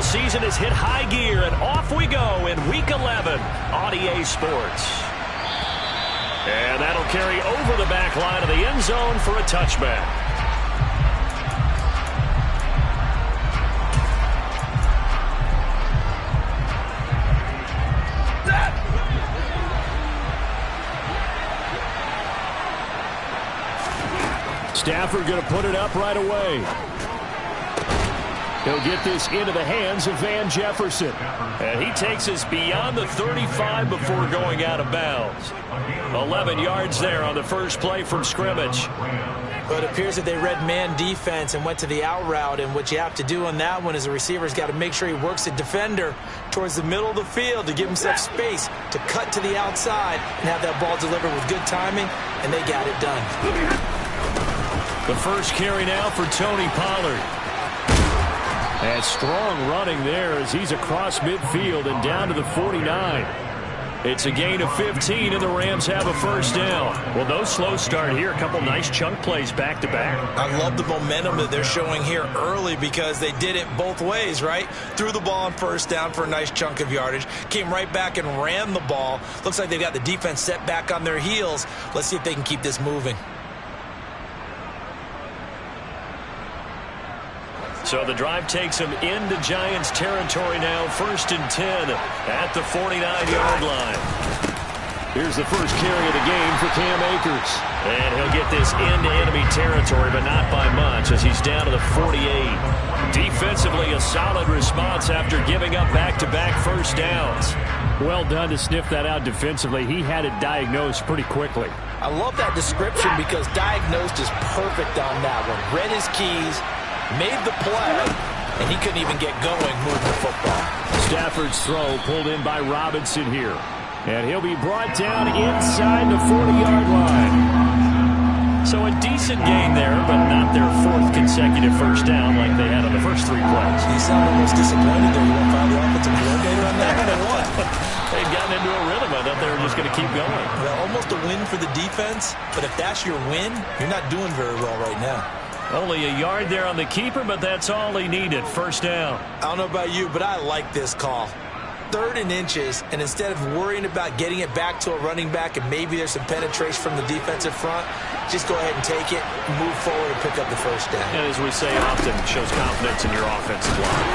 season has hit high gear, and off we go in Week 11 on EA Sports. And that'll carry over the back line of the end zone for a touchback. Stafford going to put it up right away. He'll get this into the hands of Van Jefferson. And he takes us beyond the 35 before going out of bounds. 11 yards there on the first play from scrimmage. But it appears that they read man defense and went to the out route. And what you have to do on that one is the receiver's got to make sure he works the defender towards the middle of the field to give himself space to cut to the outside and have that ball delivered with good timing. And they got it done. The first carry now for Tony Pollard. And strong running there as he's across midfield and down to the 49. It's a gain of 15, and the Rams have a first down. Well, no slow start here. A couple nice chunk plays back-to-back. I love the momentum that they're showing here early because they did it both ways, right? Threw the ball on first down for a nice chunk of yardage. Came right back and ran the ball. Looks like they've got the defense set back on their heels. Let's see if they can keep this moving. So the drive takes them into Giants territory now, 1st and 10 at the 49-yard line. Here's the first carry of the game for Cam Akers. And he'll get this into enemy territory, but not by much as he's down to the 48. Defensively, a solid response after giving up back-to-back first downs. Well done to sniff that out defensively. He had it diagnosed pretty quickly. I love that description because diagnosed is perfect on that one. Read his keys, made the play, and he couldn't even get going moving the football. Stafford's throw pulled in by Robinson here. And he'll be brought down inside the 40-yard line. So a decent gain there, but not their 4th consecutive first down like they had on the first 3 plays. He sounded almost disappointed there. You want to file the offensive coordinator on that or what? They'd gotten into a rhythm. I thought they were just going to keep going. Well, almost a win for the defense, but if that's your win, you're not doing very well right now. Only a yard there on the keeper, but that's all he needed. First down. I don't know about you, but I like this call. 3rd and inches, and instead of worrying about getting it back to a running back and maybe there's some penetration from the defensive front, just go ahead and take it, move forward, and pick up the first down. And as we say often, it shows confidence in your offensive line.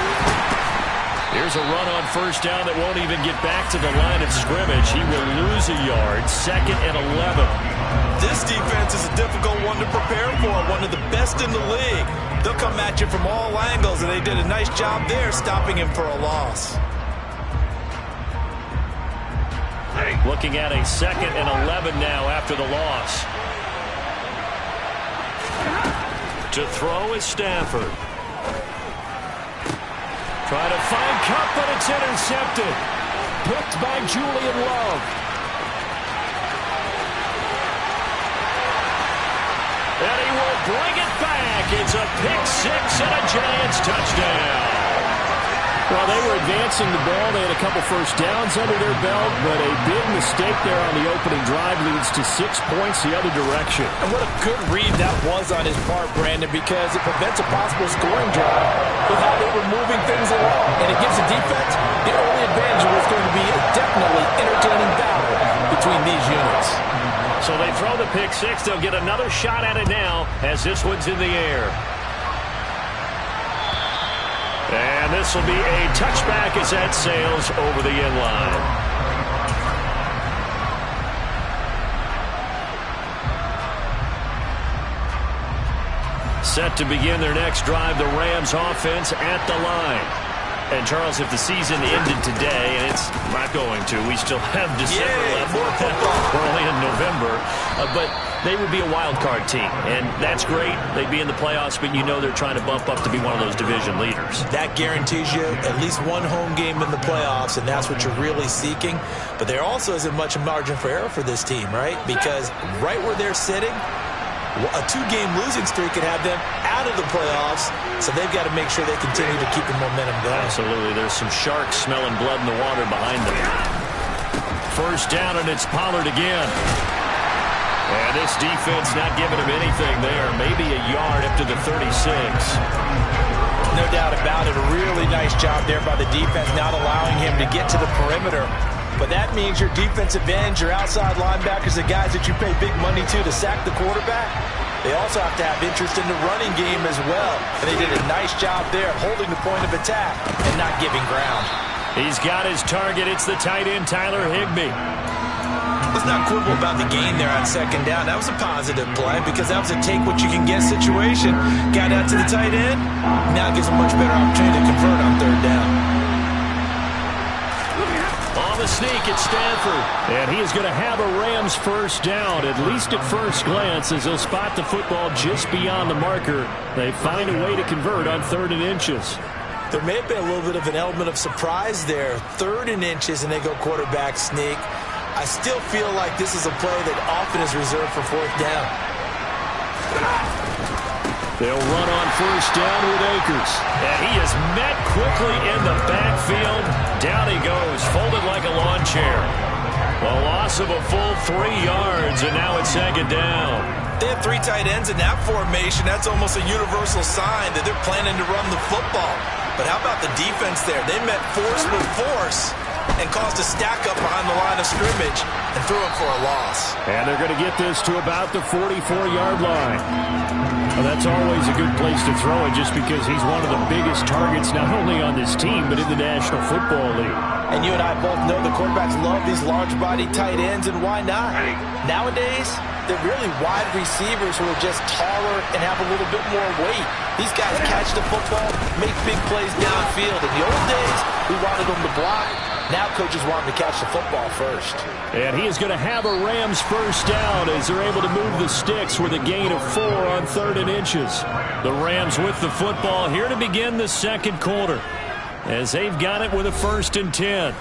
Here's a run on first down that won't even get back to the line of scrimmage. He will lose a yard, 2nd and 11. This defense is a difficult one to prepare for, one of the best in the league. They'll come at you from all angles, and they did a nice job there stopping him for a loss. Looking at a 2nd and 11 now after the loss. To throw is Stafford. Trying to find Kupp, but it's intercepted. Picked by Julian Love. And he will bring it back. It's a pick 6 and a Giants touchdown. Well, they were advancing the ball. They had a couple first downs under their belt, but a big mistake there on the opening drive leads to 6 points the other direction. And what a good read that was on his part, Brandon, because it prevents a possible scoring drive with how they were moving things along. And it gives the defense the early advantage of what's going to be a definitely entertaining battle between these units. So they throw the pick 6. They'll get another shot at it now as this one's in the air. And this will be a touchback as that sails over the end line. Set to begin their next drive, the Rams offense at the line. And, Charles, if the season ended today, and it's not going to, we still have December left. We're only in November. But they would be a wild card team, and that's great. They'd be in the playoffs, but you know they're trying to bump up to be one of those division leaders. That guarantees you at least one home game in the playoffs, and that's what you're really seeking. But there also isn't much margin for error for this team, right? Because right where they're sitting, a 2-game losing streak could have them out of the playoffs, so they've got to make sure they continue to keep the momentum going. Absolutely. There's some sharks smelling blood in the water behind them. First down, and it's Pollard again. And this defense not giving him anything there. Maybe a yard up to the 36. No doubt about it. A really nice job there by the defense, not allowing him to get to the perimeter. But that means your defensive ends, your outside linebackers, the guys that you pay big money to sack the quarterback, they also have to have interest in the running game as well. And they did a nice job there holding the point of attack and not giving ground. He's got his target. It's the tight end, Tyler Higbee. Let's not quibble about the gain there on second down. That was a positive play because that was a take-what-you-can-get situation. Got out to the tight end. Now gives a much better opportunity to convert on third down. On the sneak at Stanford. And he is going to have a Rams first down, at least at first glance, as he'll spot the football just beyond the marker. They find a way to convert on 3rd and inches. There may have been a little bit of an element of surprise there. 3rd and inches, and they go quarterback sneak. I still feel like this is a play that often is reserved for 4th down. They'll run on first down with Akers. And he is met quickly in the backfield. Down he goes, folded like a lawn chair. A loss of a full 3 yards, and now it's 2nd down. They have 3 tight ends in that formation. That's almost a universal sign that they're planning to run the football. But how about the defense there? They met force with force and caused a stack up behind the line of scrimmage and threw him for a loss. And they're going to get this to about the 44-yard line. Well, that's always a good place to throw it just because he's one of the biggest targets not only on this team but in the National Football League. And you and I both know the quarterbacks love these large-bodied tight ends, and why not? Nowadays, they're really wide receivers who are just taller and have a little bit more weight. These guys catch the football, make big plays downfield. In the old days, we wanted them to block. Now coaches want him to catch the football first. And he is going to have a Rams first down as they're able to move the sticks with a gain of 4 on 3rd and inches. The Rams with the football here to begin the second quarter as they've got it with a 1st and 10.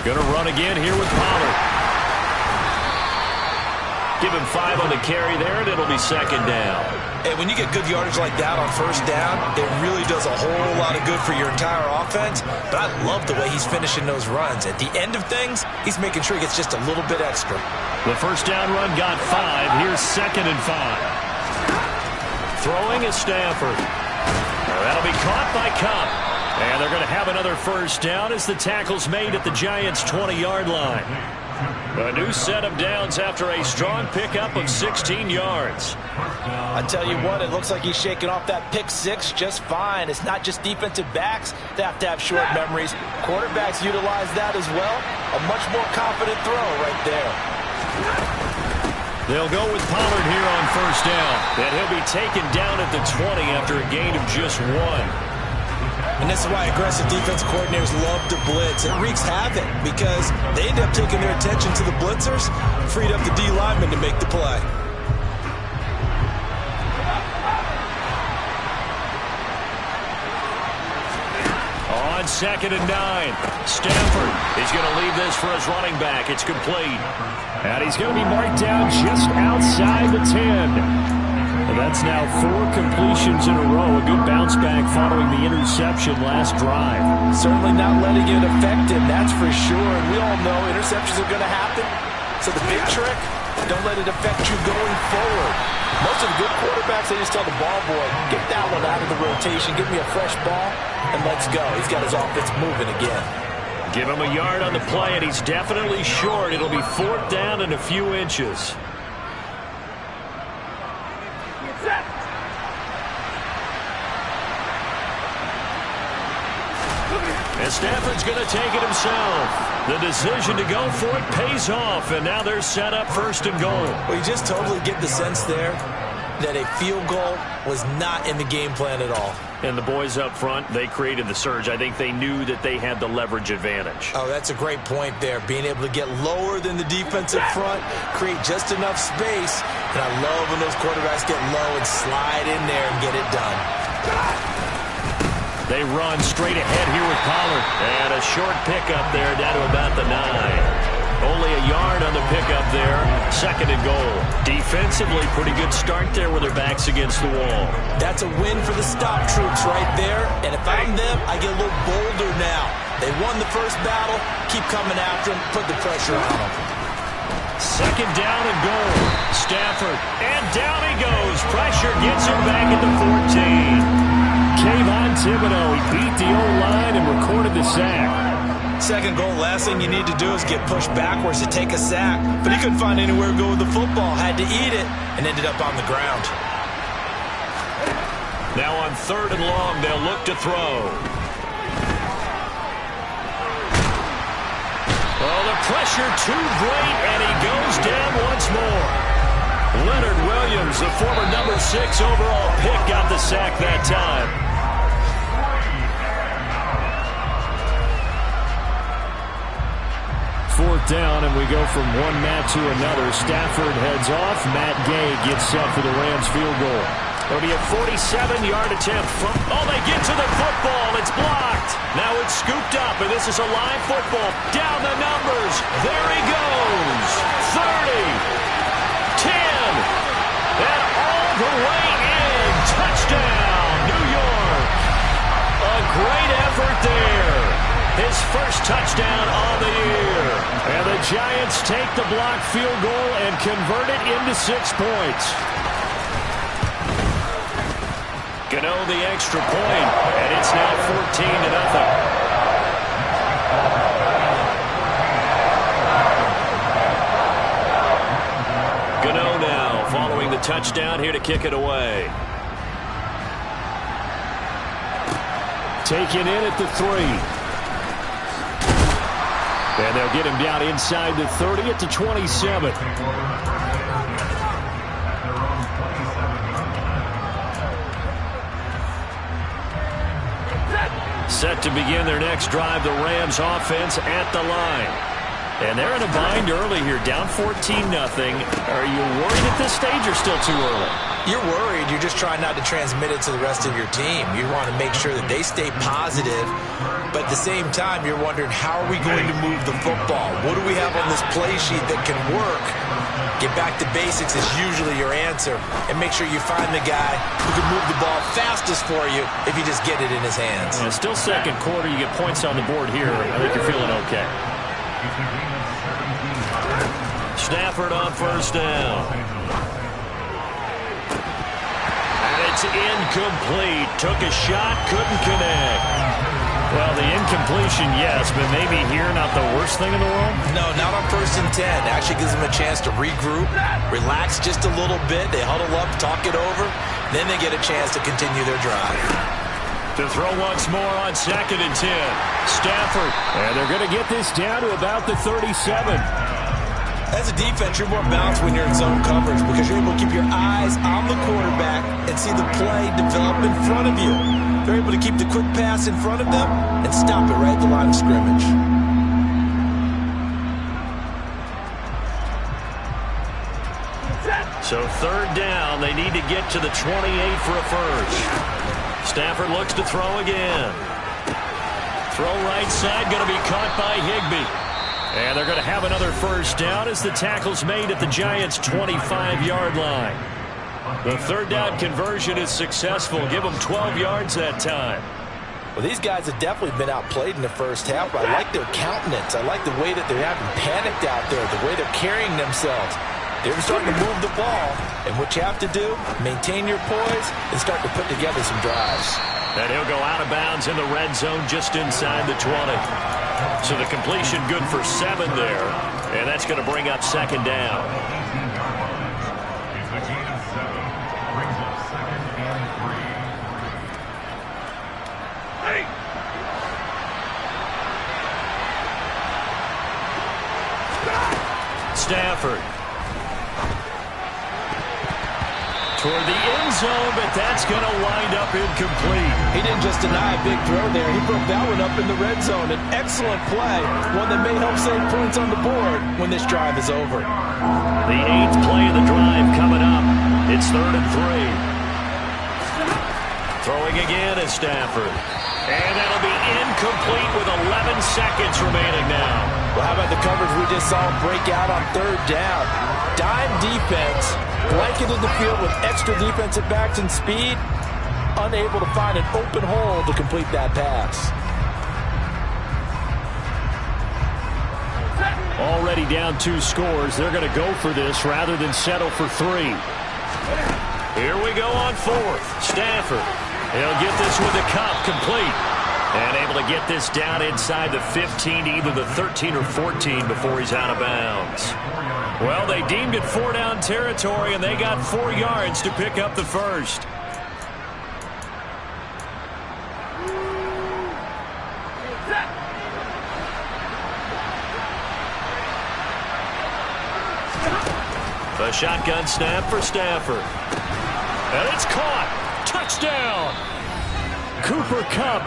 Going to run again here with Pollard. Give him 5 on the carry there, and it'll be 2nd down. And when you get good yardage like that on first down, it really does a whole lot of good for your entire offense. But I love the way he's finishing those runs. At the end of things, he's making sure he gets just a little bit extra. The first down run got 5. Here's 2nd and 5. Throwing is Stanford. That'll be caught by Kupp. And they're going to have another first down as the tackle's made at the Giants' 20-yard line. A new set of downs after a strong pickup of 16 yards. I tell you what, it looks like he's shaking off that pick 6 just fine. It's not just defensive backs that have to have short memories. Quarterbacks utilize that as well. A much more confident throw right there. They'll go with Pollard here on first down. And he'll be taken down at the 20 after a gain of just 1. And this is why aggressive defense coordinators love to blitz. It wreaks havoc because they end up taking their attention to the blitzers, freed up the D lineman to make the play. On 2nd and 9, Stanford is going to leave this for his running back. It's complete. And he's going to be marked down just outside the 10. That's now 4 completions in a row. A good bounce back following the interception last drive. Certainly not letting it affect him, that's for sure. And we all know interceptions are going to happen. So the big trick, don't let it affect you going forward. Most of the good quarterbacks, they just tell the ball boy, get that one out of the rotation, give me a fresh ball, and let's go. He's got his offense moving again. Give him a yard on the play, and he's definitely short. It'll be 4th down and a few inches. And Stanford's going to take it himself. The decision to go for it pays off, and now they're set up 1st and goal. Well, you just totally get the sense there that a field goal was not in the game plan at all. And the boys up front, they created the surge. I think they knew that they had the leverage advantage. Oh, that's a great point there. Being able to get lower than the defensive front, create just enough space. And I love when those quarterbacks get low and slide in there and get it done. They run straight ahead here with Pollard. And a short pickup there down to about the 9. Only a yard on the pickup there. 2nd and goal. Defensively, pretty good start there with their backs against the wall. That's a win for the stop troops right there. And if I'm them, I get a little bolder now. They won the first battle. Keep coming after them. Put the pressure on them. 2nd down and goal. Stafford. And down he goes. Pressure gets him back at the 14. Kayvon Thibodeaux, he beat the O-line and recorded the sack. 2nd goal, last thing you need to do is get pushed backwards to take a sack. But he couldn't find anywhere to go with the football. Had to eat it and ended up on the ground. Now on 3rd and long, they'll look to throw. Oh, the pressure too great, and he goes down once more. Leonard Williams, the former number 6 overall pick, got the sack that time. 4th down, and we go from one Matt to another. Stafford heads off. Matt Gay gets set for the Rams field goal. It'll be a 47-yard attempt. Oh, they get to the football. It's blocked. Now it's scooped up, and this is a live football. Down the numbers. There he goes. 30. 10. And all the way in. Touchdown, New York. A great effort there. His first touchdown on the year. And the Giants take the blocked field goal and convert it into 6 points. Gano the extra point, and it's now 14-0. Gano now following the touchdown here to kick it away. Taken in at the 3. And they'll get him down inside the 30 at the 27. Set to begin their next drive, the Rams offense at the line. And they're in a bind early here, down 14-0. Are you worried at this stage or still too early? You're worried. You're just trying not to transmit it to the rest of your team. You want to make sure that they stay positive. But at the same time, you're wondering, how are we going to move the football? What do we have on this play sheet that can work? Get back to basics is usually your answer. And make sure you find the guy who can move the ball fastest for you if you just get it in his hands. Yeah, still 2nd quarter. You get points on the board here. I think you're feeling okay. Stafford on 1st down. And it's incomplete. Took a shot, couldn't connect. Well, the incompletion, yes, but maybe here not the worst thing in the world? No, not on 1st and 10. Actually gives them a chance to regroup, relax just a little bit. They huddle up, talk it over. Then they get a chance to continue their drive. To throw once more on 2nd and 10. Stafford. And they're going to get this down to about the 37. As a defense, you're more balanced when you're in zone coverage because you're able to keep your eyes on the quarterback and see the play develop in front of you. They're able to keep the quick pass in front of them and stop it right at the line of scrimmage. So 3rd down, they need to get to the 28 for a first. Stafford looks to throw again. Throw right side, going to be caught by Higbee. And they're going to have another first down as the tackle's made at the Giants' 25-yard line. The 3rd down conversion is successful. Give them 12 yards that time. Well, these guys have definitely been outplayed in the first half, but I like their countenance. I like the way that they're having panicked out there, the way they're carrying themselves. They're starting to move the ball, and what you have to do, maintain your poise and start to put together some drives. And he'll go out of bounds in the red zone just inside the 20. So the completion good for 7 there, and that's going to bring up 2nd down. Stafford. Toward the end zone, but that's going to wind up incomplete. He didn't just deny a big throw there. He broke that one up in the red zone. An excellent play, one that may help save points on the board when this drive is over. The 8th play of the drive coming up. It's 3rd and 3. Throwing again is Stafford. And that'll be incomplete with 11 seconds remaining now. Well, how about the coverage we just saw break out on third down? Dime defense, blanketed the field with extra defensive backs and speed, unable to find an open hole to complete that pass. Already down 2 scores. They're going to go for this rather than settle for 3. Here we go on 4th. Stafford. He'll get this with the Cup complete. And able to get this down inside the 15 to either the 13 or 14 before he's out of bounds. Well, they deemed it 4-down territory, and they got 4 yards to pick up the first. A shotgun snap for Stafford. And it's caught. Touchdown. Cooper Kupp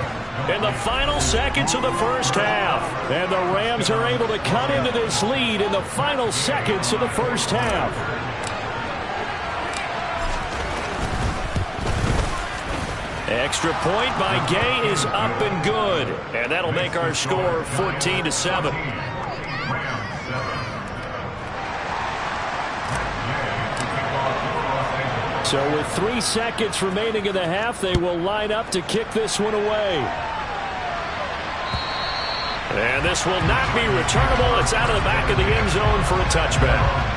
in the final seconds of the first half. And the Rams are able to cut into this lead in the final seconds of the first half. Extra point by Gay is up and good. And that'll make our score 14-7. So with 3 seconds remaining in the half, they will line up to kick this one away. And this will not be returnable. It's out of the back of the end zone for a touchback.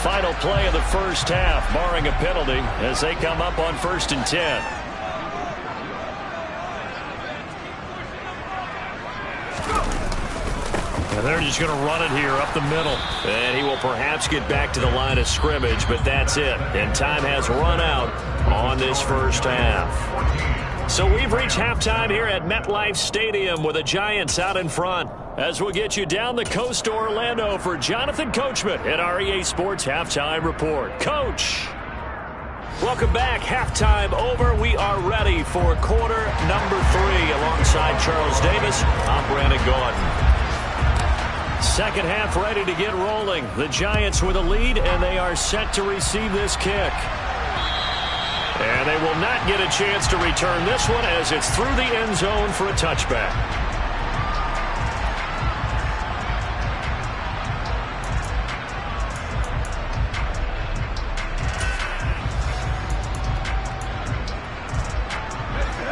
Final play of the first half, barring a penalty, as they come up on 1st and 10. And they're just going to run it here up the middle. And he will perhaps get back to the line of scrimmage, but that's it. And time has run out on this first half. So we've reached halftime here at MetLife Stadium with the Giants out in front. As we'll get you down the coast to Orlando for Jonathan Coachman at our EA Sports Halftime Report. Coach! Welcome back. Halftime over. We are ready for quarter number 3. Alongside Charles Davis, I'm Brandon Gaudin. Second half ready to get rolling. The Giants with a lead, and they are set to receive this kick. And they will not get a chance to return this one as it's through the end zone for a touchback.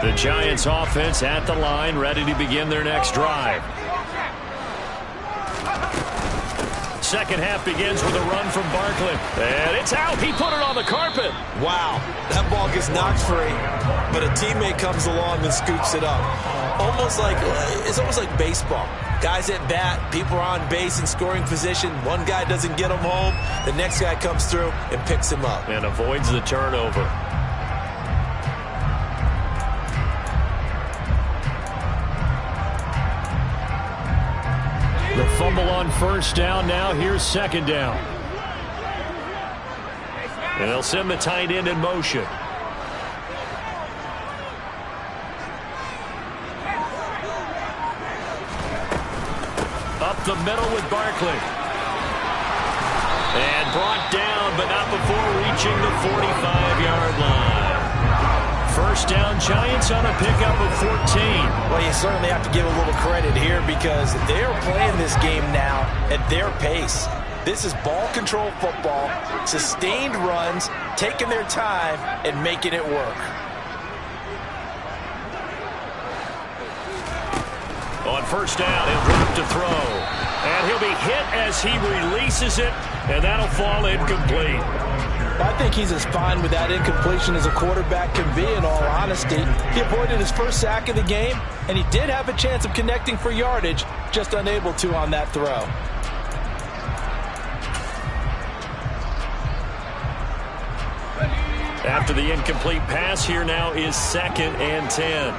The Giants offense at the line, ready to begin their next drive. Second half begins with a run from Barkley. And it's out. He put it on the carpet. Wow. That ball gets knocked free, but a teammate comes along and scoops it up. It's almost like baseball. Guys at bat, people are on base in scoring position. One guy doesn't get him home. The next guy comes through and picks him up. And avoids the turnover. The fumble on first down. Now here's second down. And they'll send the tight end in motion. Up the middle with Barkley. And brought down, but not before reaching the 45-yard line. First down, Giants on a pickup of 14. Well, you certainly have to give a little credit here because they're playing this game now at their pace. This is ball control football, sustained runs, taking their time and making it work. On first down, he'll drop to throw. And he'll be hit as he releases it, and that'll fall incomplete. I think he's as fine with that incompletion as a quarterback can be, in all honesty. He avoided his first sack of the game, and he did have a chance of connecting for yardage, just unable to on that throw. After the incomplete pass, here now is 2nd and 10.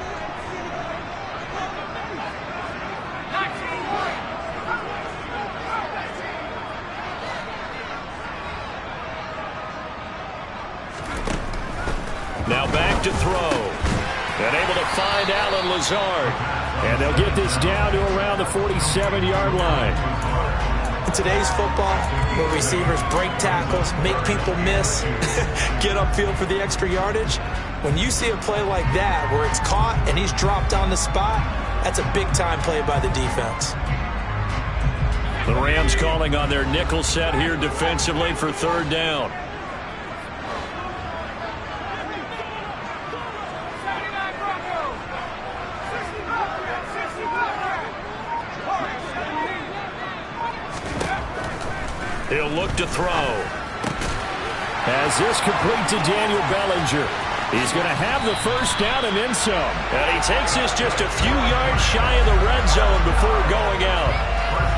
find Alan Lazard. And they'll get this down to around the 47-yard line. In today's football, where receivers break tackles, make people miss, get upfield for the extra yardage, when you see a play like that where it's caught and he's dropped on the spot, that's a big-time play by the defense. The Rams calling on their nickel set here defensively for third down. He'll look to throw. As this complete to Daniel Bellinger. He's going to have the first down and then some. And he takes this just a few yards shy of the red zone before going out.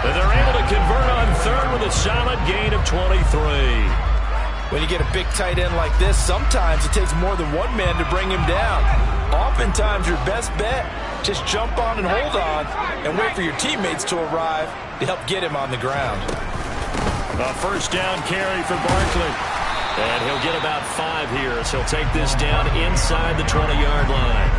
And they're able to convert on third with a solid gain of 23. When you get a big tight end like this, sometimes it takes more than one man to bring him down. Oftentimes, your best bet, just jump on and hold on and wait for your teammates to arrive to help get him on the ground. A first down carry for Barkley. And he'll get about 5 here as he'll take this down inside the 20-yard line.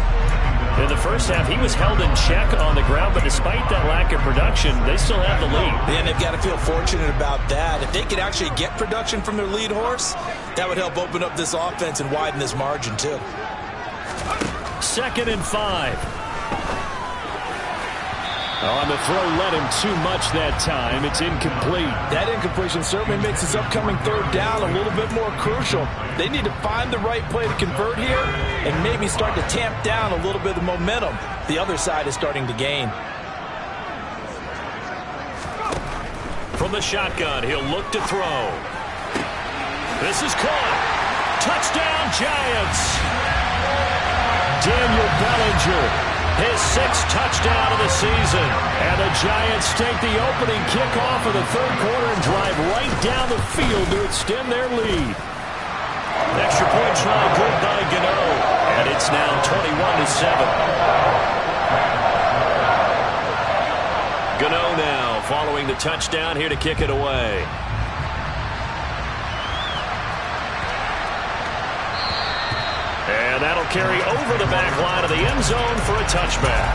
In the first half, he was held in check on the ground, but despite that lack of production, they still have the lead. And they've got to feel fortunate about that. If they could actually get production from their lead horse, that would help open up this offense and widen this margin too. 2nd and 5. On the throw, led him too much that time. It's incomplete. That incompletion certainly makes his upcoming third down a little bit more crucial. They need to find the right play to convert here and maybe start to tamp down a little bit of momentum. The other side is starting to gain. From the shotgun, he'll look to throw. This is caught. Touchdown, Giants. Daniel Bellinger. His 6th touchdown of the season. And the Giants take the opening kickoff of the third quarter and drive right down the field to extend their lead. Extra point try good by Gano. And it's now 21-7. Gano now following the touchdown here to kick it away. And that'll carry over the back line of the end zone for a touchback.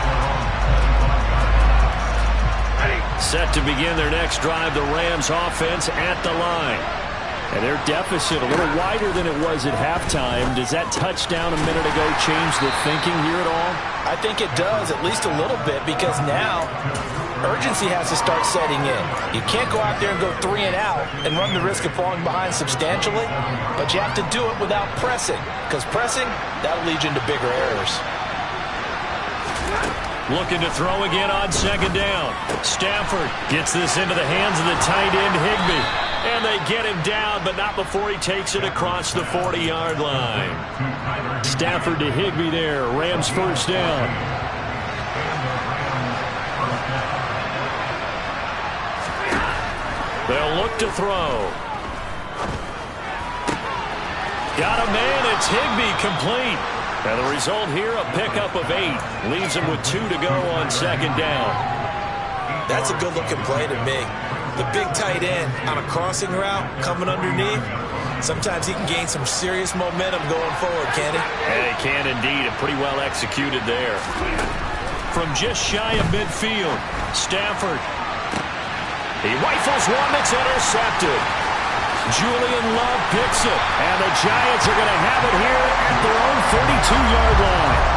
Set to begin their next drive, the Rams offense at the line. And their deficit a little wider than it was at halftime. Does that touchdown a minute ago change the thinking here at all? I think it does, at least a little bit, because now urgency has to start setting in. You can't go out there and go 3 and out and run the risk of falling behind substantially, but you have to do it without pressing, because pressing, that'll lead you into bigger errors. Looking to throw again on 2nd down. Stafford gets this into the hands of the tight end Higbee. And they get him down, but not before he takes it across the 40-yard line. Stafford to Higbee there. Rams first down. They'll look to throw. Got a man. It's Higbee complete. And the result here, a pickup of 8. Leaves him with 2 to go on 2nd down. That's a good-looking play to me. The big tight end on a crossing route coming underneath. Sometimes he can gain some serious momentum going forward, can he? Yeah, he can indeed, and pretty well executed there. From just shy of midfield, Stafford. He rifles one that's intercepted. Julian Love picks it, and the Giants are going to have it here at their own 32-yard line.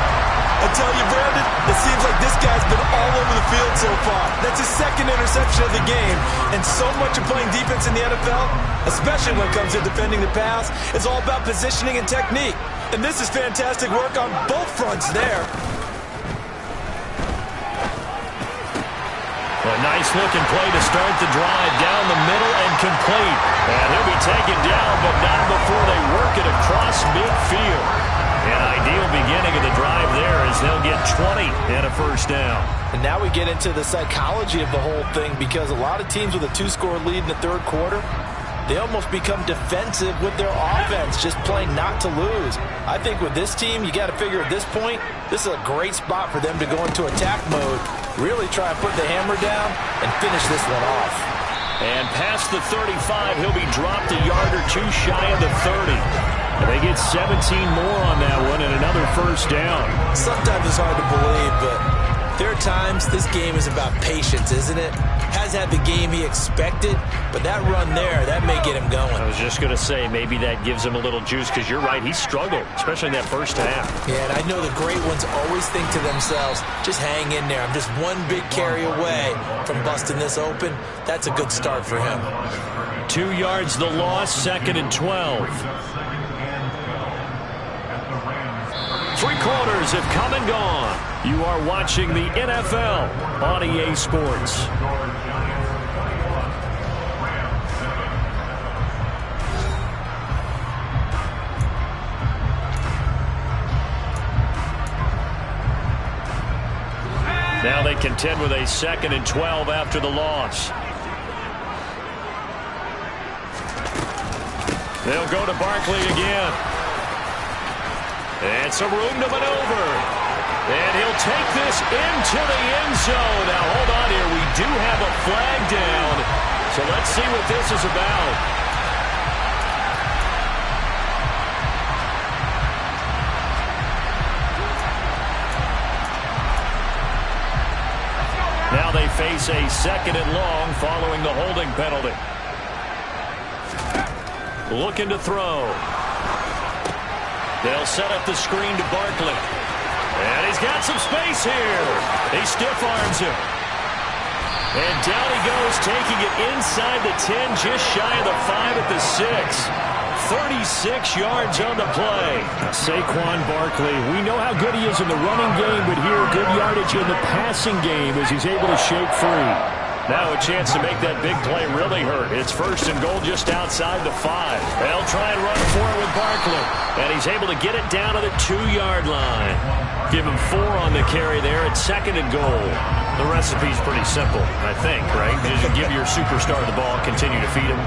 I tell you, Brandon, it seems like this guy's been all over the field so far. That's his 2nd interception of the game. And so much of playing defense in the NFL, especially when it comes to defending the pass, is all about positioning and technique. And this is fantastic work on both fronts there. A nice-looking play to start the drive down the middle and complete. And he'll be taken down, but not before they work it across midfield. An ideal beginning of the drive there as they'll get 20 and a first down. And now we get into the psychology of the whole thing, because a lot of teams with a 2-score lead in the third quarter, they almost become defensive with their offense, just playing not to lose. I think with this team, you got to figure at this point, this is a great spot for them to go into attack mode, really try and put the hammer down and finish this one off. And past the 35, he'll be dropped a yard or 2 shy of the 30. And they get 17 more on that one and another first down. Sometimes it's hard to believe, but there are times this game is about patience, isn't it? Has had the game he expected, but that run there, that may get him going. I was just going to say, maybe that gives him a little juice, because you're right, he struggled, especially in that first half. Yeah, and I know the great ones always think to themselves, just hang in there. I'm just one big carry away from busting this open. That's a good start for him. 2 yards the loss, 2nd and 12. 3 quarters have come and gone. You are watching the NFL on EA Sports. Now they contend with a 2nd and 12 after the loss. They'll go to Barkley again. And some room to maneuver. And he'll take this into the end zone. Now, hold on here. We do have a flag down. So let's see what this is about. Now they face a 2nd and long following the holding penalty. Looking to throw. They'll set up the screen to Barkley. And he's got some space here. He stiff arms him. And down he goes, taking it inside the 10, just shy of the 5 at the 6. 36 yards on the play. Saquon Barkley, we know how good he is in the running game, but here good yardage in the passing game as he's able to shake free. Now a chance to make that big play really hurt. It's 1st and goal just outside the 5. They'll try and run for it with Barkley. And he's able to get it down to the 2-yard line. Give him 4 on the carry there at 2nd and goal. The recipe's pretty simple, I think, right? Just give your superstar the ball, continue to feed him.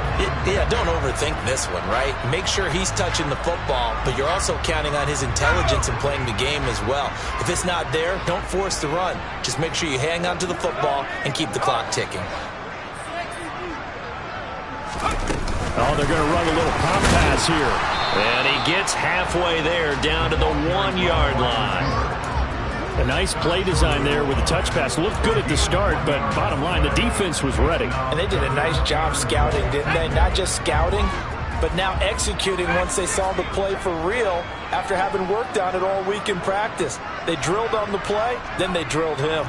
Yeah, don't overthink this one, right? Make sure he's touching the football, but you're also counting on his intelligence in playing the game as well. If it's not there, don't force the run. Just make sure you hang on to the football and keep the clock ticking. Oh, they're going to run a little pop pass here. And he gets halfway there, down to the 1-yard line. A nice play design there with the touch pass. Looked good at the start, but bottom line, the defense was ready. And they did a nice job scouting, didn't they? Not just scouting, but now executing once they saw the play for real after having worked on it all week in practice. They drilled on the play, then they drilled him.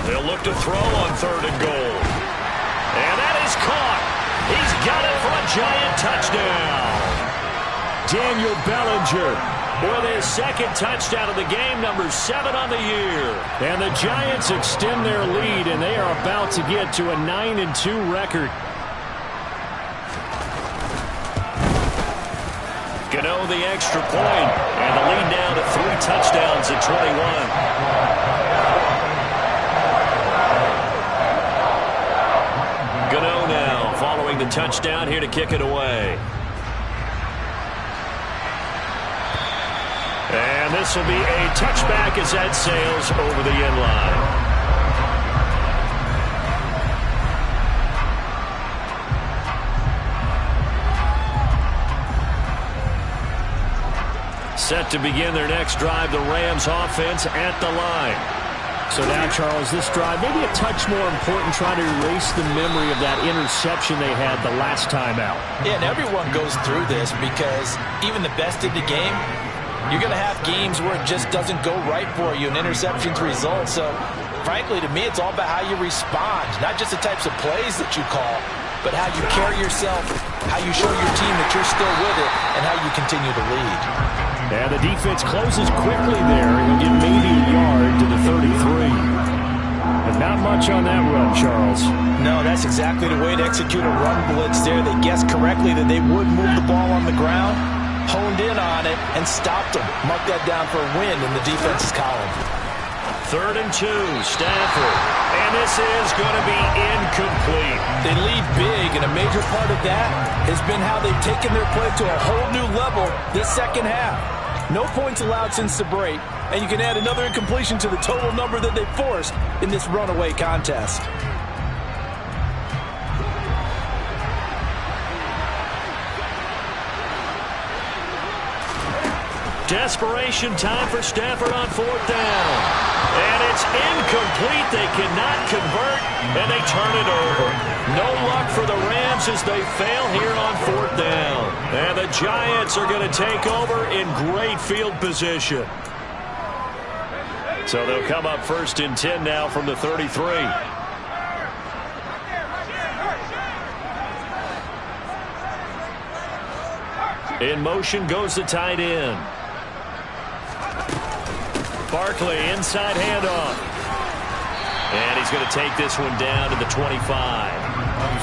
They'll look to throw on 3rd and goal. And that is caught. He's got it for a giant touchdown. Daniel Bellinger with his 2nd touchdown of the game, number 7 on the year. And the Giants extend their lead, and they are about to get to a 9-2 record. Gano the extra point, and the lead now to 3 touchdowns at 21. Gano now following the touchdown here to kick it away. And this will be a touchback as that sails over the end line. Set to begin their next drive, the Rams offense at the line. So now, Charles, this drive maybe a touch more important, trying to erase the memory of that interception they had the last time out. Yeah, and everyone goes through this because even the best in the game, you're going to have games where it just doesn't go right for you and interceptions result. So, frankly, to me, it's all about how you respond, not just the types of plays that you call, but how you carry yourself, how you show your team that you're still with it, and how you continue to lead. And the defense closes quickly there. He'll get maybe a yard to the 33. But not much on that run, Charles. No, that's exactly the way to execute a run blitz there. They guessed correctly that they would move the ball on the ground, honed in on it, and stopped them. Mark that down for a win in the defense's column. 3rd and 2, Stafford. And this is going to be incomplete. They lead big, and a major part of that has been how they've taken their play to a whole new level this second half. No points allowed since the break, and you can add another incompletion to the total number that they forced in this runaway contest. Desperation time for Stafford on 4th down. And it's incomplete. They cannot convert, and they turn it over. No luck for the Rams as they fail here on 4th down. And the Giants are going to take over in great field position. So they'll come up 1st and 10 now from the 33. In motion goes the tight end. Barkley, inside handoff. And he's going to take this one down to the 25.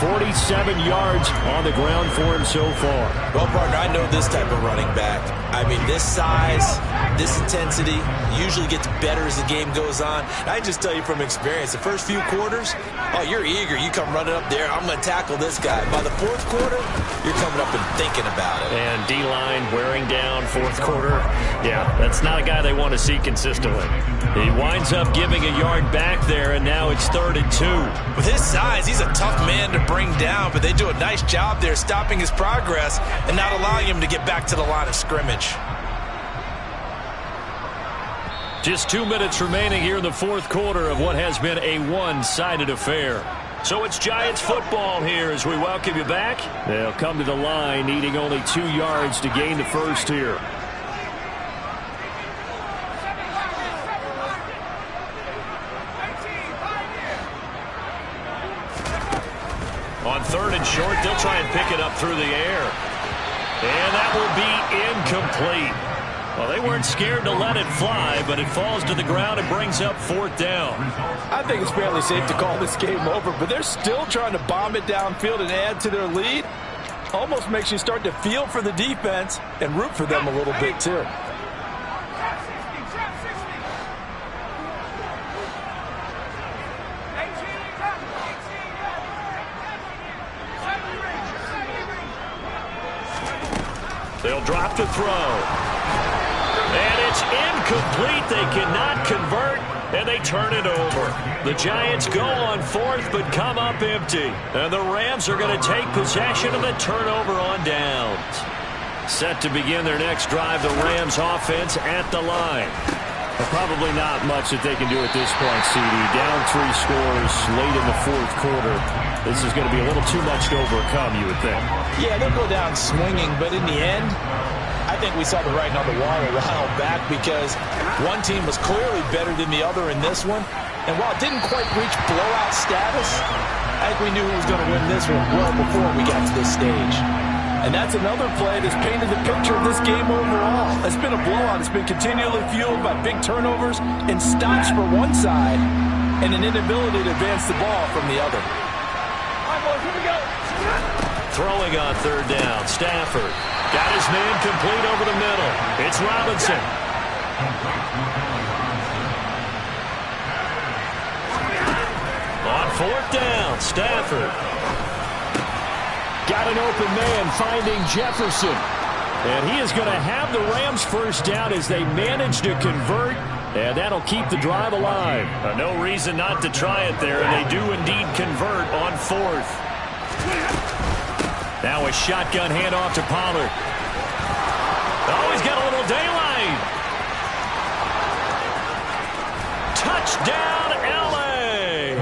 47 yards on the ground for him so far. Well, partner, I know this type of running back. I mean, this size, this intensity usually gets better as the game goes on. And I just tell you from experience, the first few quarters, oh, you're eager. You come running up there, I'm going to tackle this guy. By the 4th quarter, you're coming up and thinking about it. And D-line wearing down 4th quarter. Yeah, that's not a guy they want to see consistently. He winds up giving a yard back there, and now it's 3rd and 2. With his size, he's a tough man to bring down, but they do a nice job there stopping his progress and not allowing him to get back to the line of scrimmage. Just 2 minutes remaining here in the 4th quarter of what has been a one-sided affair. So it's Giants football here as we welcome you back. They'll come to the line needing only 2 yards to gain the first here. On 3rd and short, they'll try and pick it up through the air. And that will be incomplete. Well, they weren't scared to let it fly, but it falls to the ground and brings up 4th down. I think it's fairly safe to call this game over, but they're still trying to bomb it downfield and add to their lead. Almost makes you start to feel for the defense and root for them a little bit, too. They'll drop the throw. And it's incomplete. They cannot convert, and they turn it over. The Giants go on 4th, but come up empty. And the Rams are going to take possession of the turnover on downs. Set to begin their next drive, the Rams offense at the line. Probably not much that they can do at this point, CD. Down 3 scores late in the 4th quarter. This is going to be a little too much to overcome, you would think. Yeah, they'll go down swinging, but in the end, I think we saw the writing on the wall a while back because one team was clearly better than the other in this one. And while it didn't quite reach blowout status, I think we knew who was going to win this one well before we got to this stage. And that's another play that's painted the picture of this game overall. It's been a blowout. It's been continually fueled by big turnovers and stops for one side and an inability to advance the ball from the other. All right, boys, here we go. Throwing on 3rd down, Stafford. Got his man complete over the middle. It's Robinson. On 4th down, Stafford. Got an open man finding Jefferson. And he is going to have the Rams first down as they manage to convert. And that'll keep the drive alive. No reason not to try it there. And they do indeed convert on 4th. Now a shotgun handoff to Pollard. Oh, he's got a little daylight. Touchdown, L.A.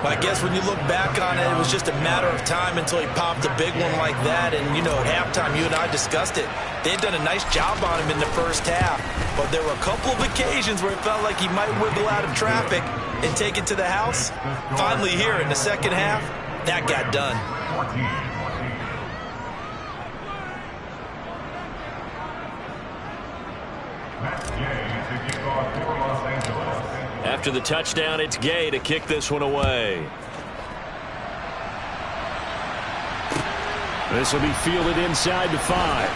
I guess when you look back on it, it was just a matter of time until he popped a big one like that. And, you know, at halftime, you and I discussed it. They had done a nice job on him in the first half. But there were a couple of occasions where it felt like he might wiggle out of traffic and take it to the house. Finally here in the second half, that got done. After the touchdown, it's Gay to kick this one away. This will be fielded inside the 5.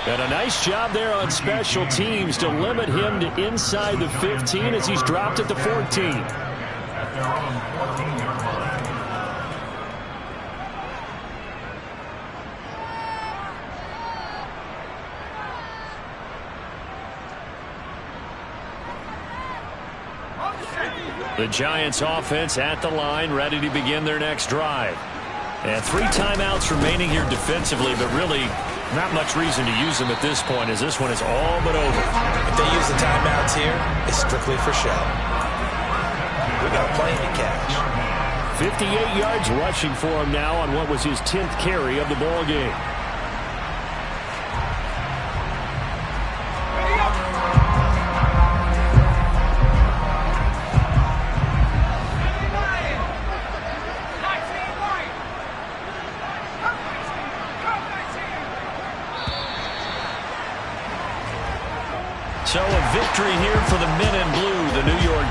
And a nice job there on special teams to limit him to inside the 15 as he's dropped at the 14. The Giants offense at the line, ready to begin their next drive. And 3 timeouts remaining here defensively, but really Not much reason to use them at this point, as this one is all but over. If they use the timeouts here, it's strictly for show. We got a plane to catch. 58 yards rushing for him now on what was his 10th carry of the ball game. So a victory here for the men in blue, the New York